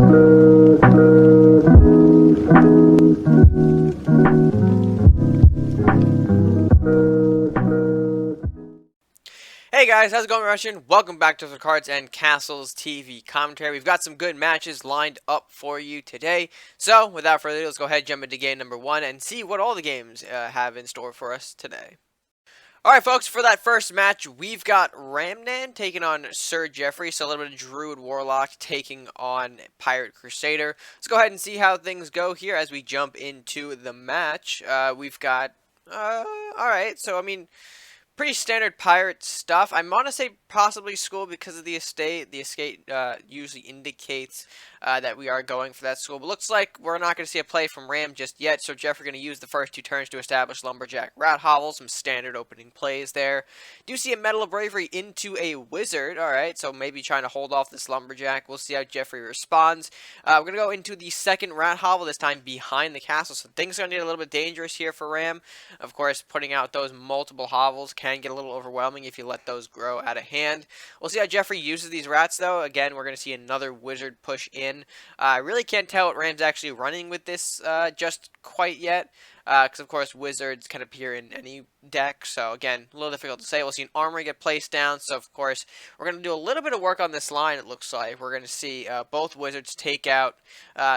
Hey guys, how's it going, Russian? Welcome back to the Cards and Castles TV commentary. We've got some good matches lined up for you today. So, without further ado, let's go ahead and jump into game number 1 and see what all the games have in store for us today. Alright folks, for that first match, we've got Remnant taking on Sir Jeffrie, so a little bit of Druid Warlock taking on Pirate Crusader. Let's go ahead and see how things go here as we jump into the match. We've got, alright, so I mean, pretty standard pirate stuff. I'm gonna say possibly school because of the estate. The estate usually indicates that we are going for that school. But looks like we're not going to see a play from Ram just yet. So Jeffrey going to use the first 2 turns to establish Lumberjack Rat Hovel. Some standard opening plays there. Do see a Medal of Bravery into a Wizard. Alright, so maybe trying to hold off this Lumberjack. We'll see how Jeffrey responds. We're going to go into the second Rat Hovel, this time behind the castle. So things are going to get a little bit dangerous here for Ram. Of course, putting out those multiple hovels can get a little overwhelming if you let those grow out of hand. We'll see how Jeffrey uses these rats, though. Again, we're going to see another Wizard push in. I really can't tell what Ram's actually running with this just quite yet. Because, of course, Wizards can appear in any deck. So, again, a little difficult to say. We'll see an Armory get placed down. So, of course, we're going to do a little bit of work on this line, it looks like. We're going to see both Wizards take out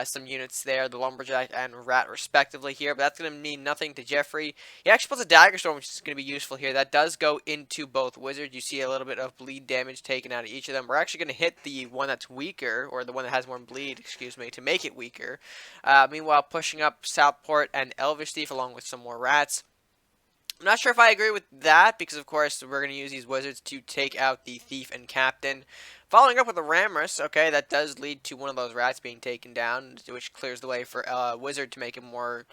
some units there, the Lumberjack and Rat, respectively, here. But that's going to mean nothing to Jeffrey. He actually puts a Dagger Storm, which is going to be useful here. That does go into both Wizards. You see a little bit of bleed damage taken out of each of them. We're actually going to hit the one that's weaker, or the one that has more bleed, excuse me, to make it weaker. Meanwhile, pushing up Southport and Elvish Thief along with some more rats. I'm not sure if I agree with that because, of course, we're going to use these Wizards to take out the Thief and Captain. Following up with a Ramrus, okay, that does lead to one of those rats being taken down, which clears the way for Wizard to make a more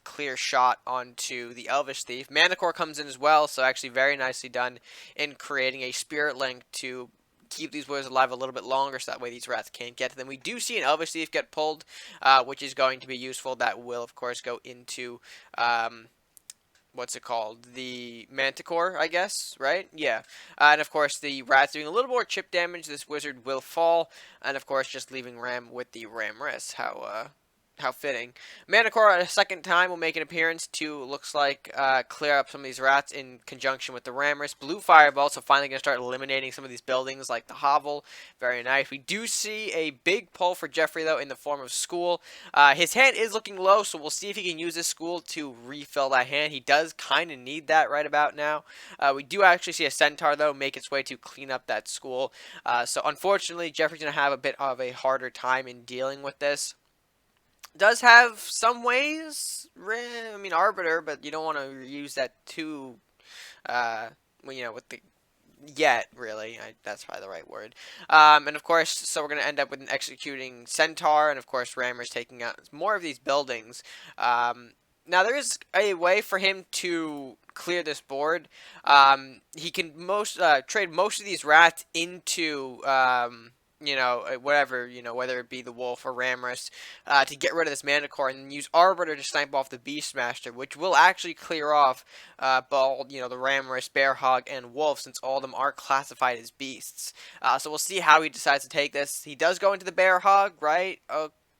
clear shot onto the Elvish Thief. Manticore comes in as well, so actually very nicely done in creating a Spirit Link to keep these Wizards alive a little bit longer so that way these rats can't get to them. We do see an Elvish Thief get pulled, which is going to be useful. That will, of course, go into, what's it called? The Manticore, I guess, right? Yeah. And, of course, the rats doing a little more chip damage. This Wizard will fall. And, of course, just leaving Ram with the Ramrus. How fitting. Manticore a second time will make an appearance to, looks like, clear up some of these rats in conjunction with the Ramrus. Blue Fireball, so finally going to start eliminating some of these buildings like the hovel. Very nice. We do see a big pull for Jeffrey, though, in the form of School. His hand is looking low, so we'll see if he can use this School to refill that hand. He does kind of need that right about now. We do actually see a Centaur, though, make its way to clean up that School. So, unfortunately, Jeffrey's going to have a bit of a harder time in dealing with this. Does have some ways, I mean, Arbiter, but you don't want to use that too, with the yet, really. That's probably the right word. And of course, so we're going to end up with an executing Centaur, and of course, Rammer's taking out more of these buildings. Now, there is a way for him to clear this board. He can trade most of these rats into whatever, whether it be the Wolf or Ramrus, to get rid of this Manticore and then use Arbiter to snipe off the Beastmaster, which will actually clear off the Ramrus, Bearhog, and Wolf, since all of them are classified as beasts. So we'll see how he decides to take this. He does go into the Bearhog, right?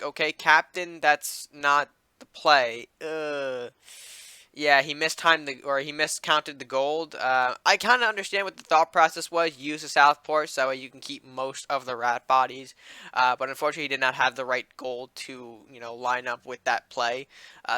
Okay, Captain, that's not the play. Yeah, he miscounted the gold. I kind of understand what the thought process was. Use the Southport so that way you can keep most of the rat bodies. But unfortunately, he did not have the right gold to, line up with that play.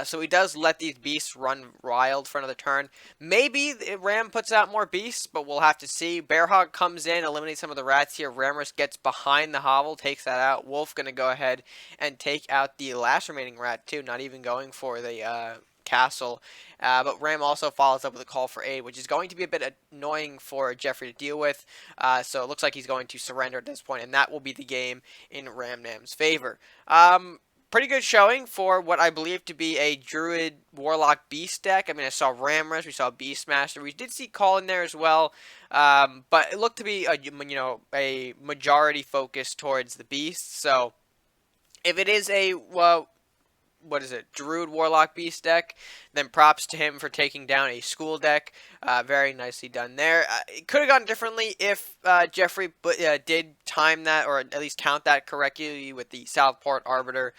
So he does let these beasts run wild for another turn. Maybe Ram puts out more beasts, but we'll have to see. Bearhog comes in, eliminates some of the rats here. Ramrus gets behind the hovel, takes that out. Wolf going to go ahead and take out the last remaining rat, too. Not even going for the castle, but Ram also follows up with a call for aid, which is going to be a bit annoying for Jeffrey to deal with, so it looks like he's going to surrender at this point, and that will be the game in Ramnam's favor. Pretty good showing for what I believe to be a Druid Warlock Beast deck. I mean, I saw Ramrus, we saw Beastmaster, we did see Call in there as well, but it looked to be a majority focus towards the Beast, so if it is a, what is it, Druid Warlock Beast deck. Then props to him for taking down a school deck. Very nicely done there. It could have gone differently if Jeffrie did time that, or at least count that correctly with the Southport Arbiter.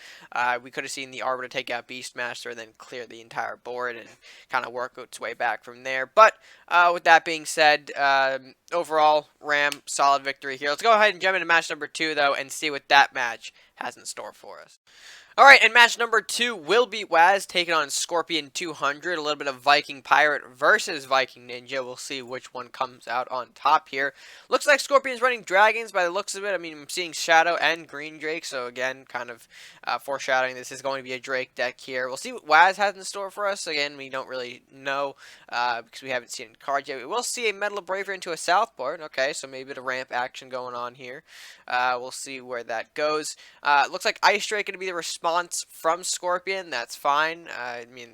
We could have seen the Arbiter take out Beastmaster and then clear the entire board and kind of work its way back from there. But with that being said, overall, Ram, solid victory here. Let's go ahead and jump into match number 2, though, and see what that match has in store for us. Alright, and match number 2 will be Wazz taking on Scorpion 200. A little bit of Viking Pirate versus Viking Ninja. We'll see which one comes out on top here. Looks like Scorpion's running Dragons by the looks of it. I mean, I'm seeing Shadow and Green Drake, so again, kind of foreshadowing this is going to be a Drake deck here. We'll see what Wazz has in store for us. Again, we don't really know because we haven't seen cards yet. We will see a Metal of Bravery into a Southport. Okay, so maybe a bit of ramp action going on here. We'll see where that goes. Looks like Ice Drake going to be the response from Scorpion. That's fine. I mean,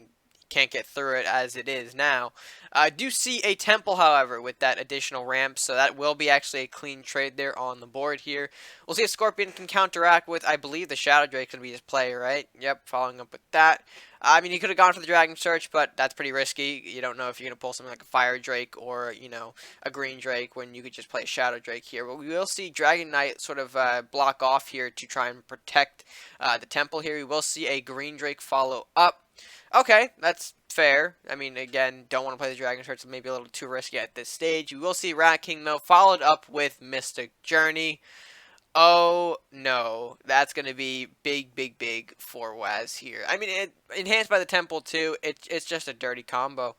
can't get through it as it is now. I do see a temple, however, with that additional ramp, so that will be actually a clean trade there on the board here. We'll see if Scorpion can counteract with, I believe, the Shadow Drake going to be his play, right? Yep, following up with that. I mean, he could have gone for the Dragon Search, but that's pretty risky. You don't know if you're going to pull something like a Fire Drake or, you know, a Green Drake when you could just play a Shadow Drake here. But we will see Dragon Knight sort of block off here to try and protect the temple here. We will see a Green Drake follow up. Okay, that's fair. I mean, again, don't want to play the Dragon Search, so maybe a little too risky at this stage. We will see Rat King, though, followed up with Mystic Journey. Oh, no. That's going to be big, big, big for Wazz here. I mean, enhanced by the Temple, too. It's just a dirty combo.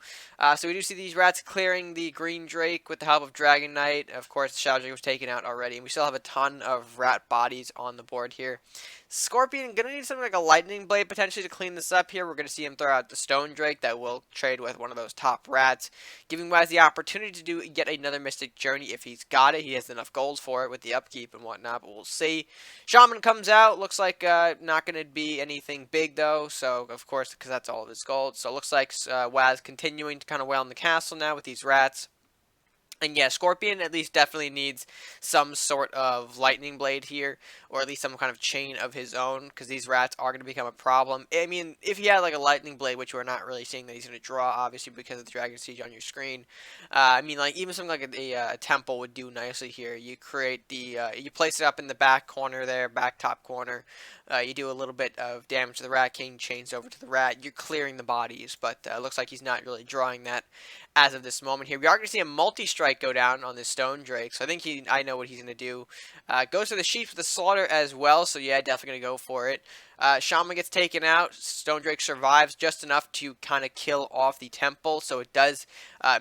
So we do see these rats clearing the Green Drake with the help of Dragon Knight. Of course, the Shadow Drake was taken out already. And we still have a ton of rat bodies on the board here. Scorpion going to need something like a Lightning Blade potentially to clean this up here. We're going to see him throw out the Stone Drake that will trade with one of those top rats, giving Wazz the opportunity to do yet another Mystic Journey if he's got it. He has enough gold for it with the upkeep and whatnot, but we'll see. Shaman comes out. Looks like not going to be anything big, though, so of course, because that's all of his gold. So it looks like Wazz continuing to kind of wail in the castle now with these rats. And yeah, Scorpion at least definitely needs some sort of Lightning Blade here, or at least some kind of chain of his own, because these rats are going to become a problem. I mean, if he had like a Lightning Blade, which we're not really seeing that he's going to draw, obviously, because of the Dragon Siege on your screen. I mean, like, even something like a Temple would do nicely here. You create the, you place it up in the back corner there, back top corner. You do a little bit of damage to the Rat King, chains over to the rat. You're clearing the bodies, but it looks like he's not really drawing that as of this moment here. We are going to see a multi-strike go down on this Stone Drake, so I think I know what he's going to do. Goes for the Sheep with the Slaughter as well, so yeah, definitely going to go for it. Shaman gets taken out. Stone Drake survives just enough to kind of kill off the Temple, so it does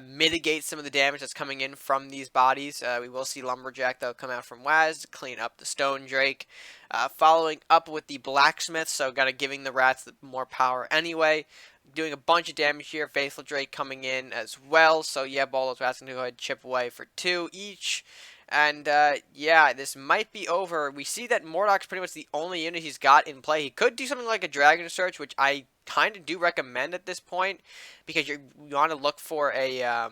mitigate some of the damage that's coming in from these bodies. We will see Lumberjack, though, come out from Wazz to clean up the Stone Drake. Following up with the Blacksmith, so kind of giving the rats more power anyway. Doing a bunch of damage here. Faithful Drake coming in as well. So yeah, all those rats can go ahead and chip away for 2 each. And yeah, this might be over. We see that Mordok's pretty much the only unit he's got in play. He could do something like a Dragon Search, which I kind of do recommend at this point, because you want to look for a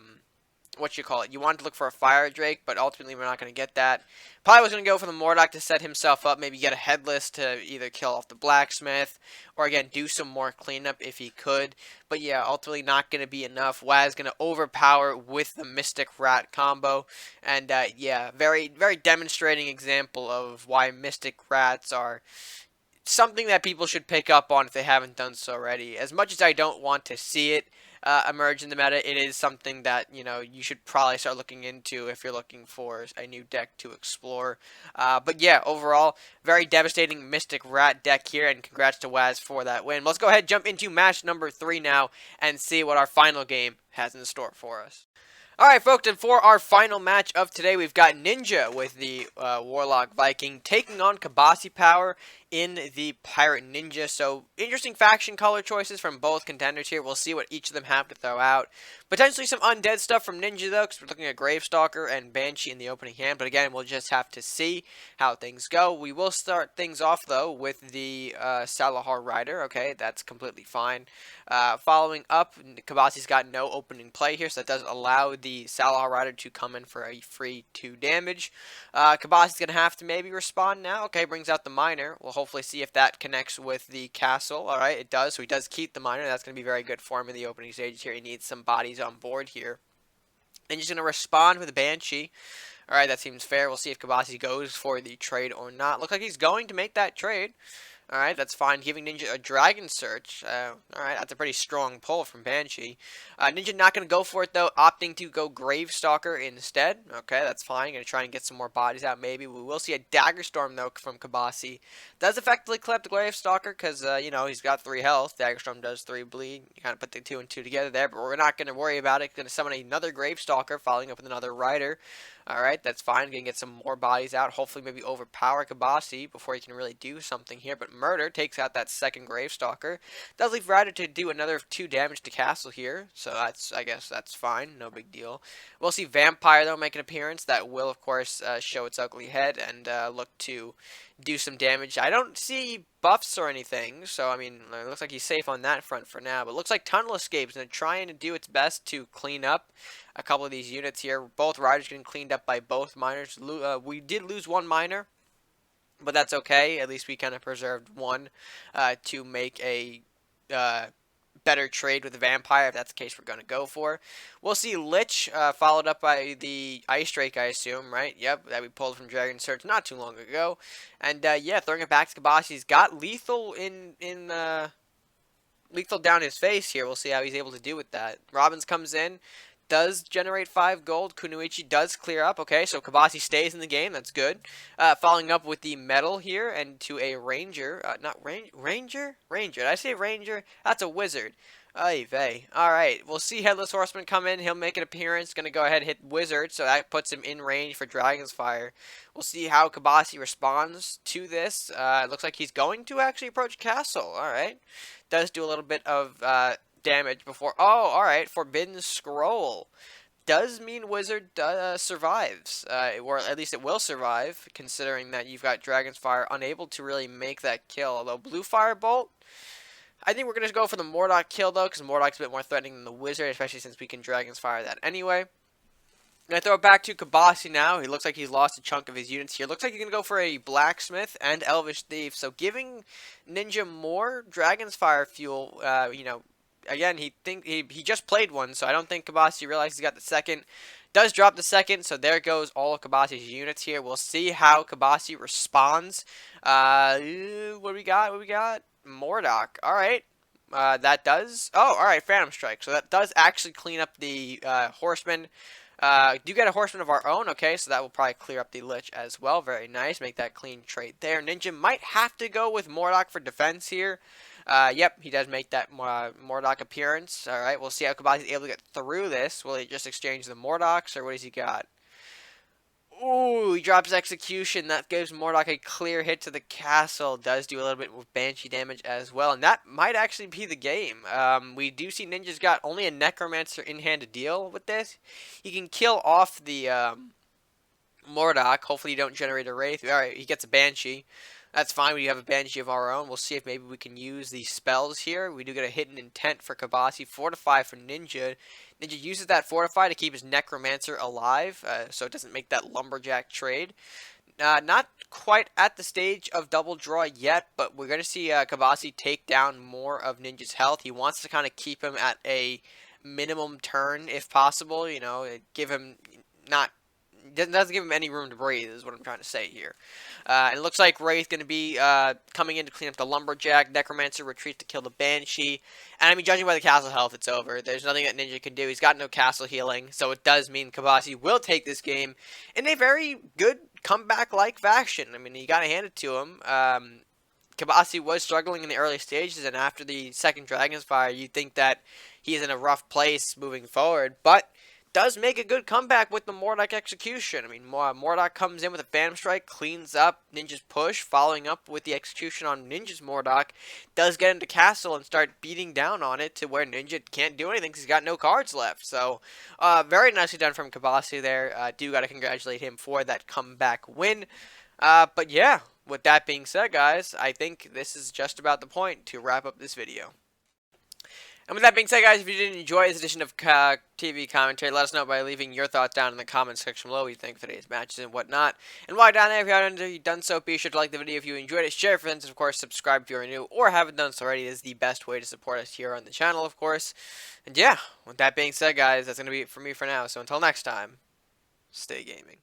you want to look for a Fire Drake, but ultimately we're not going to get that. Probably was going to go for the Mordok to set himself up, maybe get a Headless to either kill off the Blacksmith, or again, do some more cleanup if he could. But yeah, ultimately not going to be enough. Wazz going to overpower with the Mystic Rat combo. And yeah, very, very demonstrating example of why Mystic Rats are something that people should pick up on if they haven't done so already. As much as I don't want to see it emerge in the meta, it is something that, you know, you should probably start looking into if you're looking for a new deck to explore. But yeah, overall, very devastating Mystic Rat deck here, and congrats to Wazz for that win. Let's go ahead and jump into match number 3 now and see what our final game has in store for us. Alright folks, and for our final match of today, we've got Ninja with the Warlock Viking taking on Kiebasypower in the Pirate Ninja. So, interesting faction color choices from both contenders here. We'll see what each of them have to throw out. Potentially some undead stuff from Ninja, though, because we're looking at Gravestalker and Banshee in the opening hand. But again, we'll just have to see how things go. We will start things off, though, with the Salahar Rider. Okay, that's completely fine. Following up, Kibasi's got no opening play here, so that does allow the Salahar Rider to come in for a free 2 damage. Kibasi's going to have to maybe respond now. Okay, brings out the Miner. We'll hopefully see if that connects with the Castle. Alright, it does, so he does keep the Miner. That's going to be very good for him in the opening stages here. He needs some bodies on board here. And he's going to respond with a Banshee. Alright, that seems fair. We'll see if Kibasi goes for the trade or not. Looks like he's going to make that trade. Alright, that's fine. Giving Ninja a Dragon Search. Alright, that's a pretty strong pull from Banshee. Ninja not going to go for it, though. Opting to go Gravestalker instead. Okay, that's fine. Going to try and get some more bodies out, maybe. We will see a Dagger Storm, though, from Kibasi. Does effectively clip the Gravestalker because, you know, he's got 3 health. Dagger Storm does 3 bleed. You kind of put the 2 and 2 together there, but we're not going to worry about it. Going to summon another Gravestalker, following up with another Rider. Alright, that's fine. Going to get some more bodies out. Hopefully maybe overpower Kibasi before he can really do something here. But Murder takes out that second Gravestalker. Does leave Rider to do another 2 damage to Castle here. So that's, I guess that's fine. No big deal. We'll see Vampire, though, make an appearance. That will, of course, show its ugly head and look to do some damage. I don't see buffs or anything, so I mean, it looks like he's safe on that front for now. But it looks like Tunnel Escape's trying to do its best to clean up a couple of these units here. Both Riders getting cleaned up by both Miners. We did lose 1 Miner, but that's okay. At least we kind of preserved 1 to make a better trade with the Vampire, if that's the case we're going to go for. We'll see Lich, followed up by the Ice Drake, I assume, right? Yep, that we pulled from Dragon Surge not too long ago. And, yeah, throwing it back to Kibasi. He's got lethal lethal down his face here. We'll see how he's able to do with that. Robbins comes in, does generate 5 gold. Kunoichi does clear up. Okay, so Kibasi stays in the game. That's good. Following up with the Metal here and to a Ranger. Ranger? Ranger. Did I say Ranger? That's a Wizard. Ay vey. Alright, we'll see Headless Horseman come in. He'll make an appearance. Gonna go ahead and hit Wizard, so that puts him in range for Dragon's Fire. We'll see how Kibasi responds to this. It looks like he's going to actually approach Castle. Alright. Does do a little bit of damage before. Oh, alright. Forbidden Scroll. Does mean Wizard survives. Or at least it will survive, considering that you've got Dragon's Fire unable to really make that kill. Although Blue Firebolt, I think we're going to go for the Mordok kill, though, because Mordok's a bit more threatening than the Wizard, especially since we can Dragon's Fire that anyway. And I throw it back to Kibasi now. He looks like he's lost a chunk of his units here. Looks like he's going to go for a Blacksmith and Elvish Thief. So giving Ninja more Dragon's Fire fuel, you know, again, he just played one, so I don't think Kibasi realizes he got the second. Does drop the second, so there goes all of Kibasi's units here. We'll see how Kibasi responds. What do we got? What do we got? Mordok. Alright. That does... Oh, alright. Phantom Strike. So that does actually clean up the Horseman. Do get a Horseman of our own. Okay, so that will probably clear up the Lich as well. Very nice. Make that clean trade there. Ninja might have to go with Mordok for defense here. Yep, he does make that Mordok appearance. Alright, we'll see how Kibasi is able to get through this. Will he just exchange the Mordoks, or what has he got? Ooh, he drops Execution. That gives Mordok a clear hit to the castle. Does do a little bit with Banshee damage as well. And that might actually be the game. We do see Ninja's got only a Necromancer in hand to deal with this. He can kill off the Mordok. Hopefully you don't generate a Wraith. Alright, he gets a Banshee. That's fine. We have a Banshee of our own. We'll see if maybe we can use these spells here. We do get a Hidden Intent for Kibasi. Fortify for Ninja. Ninja uses that Fortify to keep his Necromancer alive, so it doesn't make that Lumberjack trade. Not quite at the stage of double draw yet, but we're going to see Kibasi take down more of Ninja's health. He wants to kind of keep him at a minimum turn if possible. You know, give him not... doesn't give him any room to breathe, is what I'm trying to say here. And it looks like Wraith going to be coming in to clean up the Lumberjack. Necromancer retreats to kill the Banshee. And I mean, judging by the castle health, it's over. There's nothing that Ninja can do. He's got no castle healing. So it does mean Kibasi will take this game in a very good comeback-like fashion. I mean, you got to hand it to him. Kibasi was struggling in the early stages, and after the second Dragon's Fire, you'd think that he's in a rough place moving forward. But does make a good comeback with the Mordok execution. I mean, Mordok comes in with a Phantom Strike, cleans up Ninja's push, following up with the execution on Ninja's Mordok, does get into Castle and start beating down on it to where Ninja can't do anything because he's got no cards left. So, very nicely done from Kibasi there. Do got to congratulate him for that comeback win. But yeah, with that being said, guys, I think this is just about the point to wrap up this video. And with that being said, guys, if you did enjoy this edition of TV commentary, let us know by leaving your thoughts down in the comments section below. What you think of today's matches and whatnot. And while down there, if you haven't already done so, be sure to like the video if you enjoyed it, share it with friends, and of course, subscribe if you are new or haven't done so already. It is the best way to support us here on the channel, of course. And yeah, with that being said, guys, that's going to be it for me for now. So until next time, stay gaming.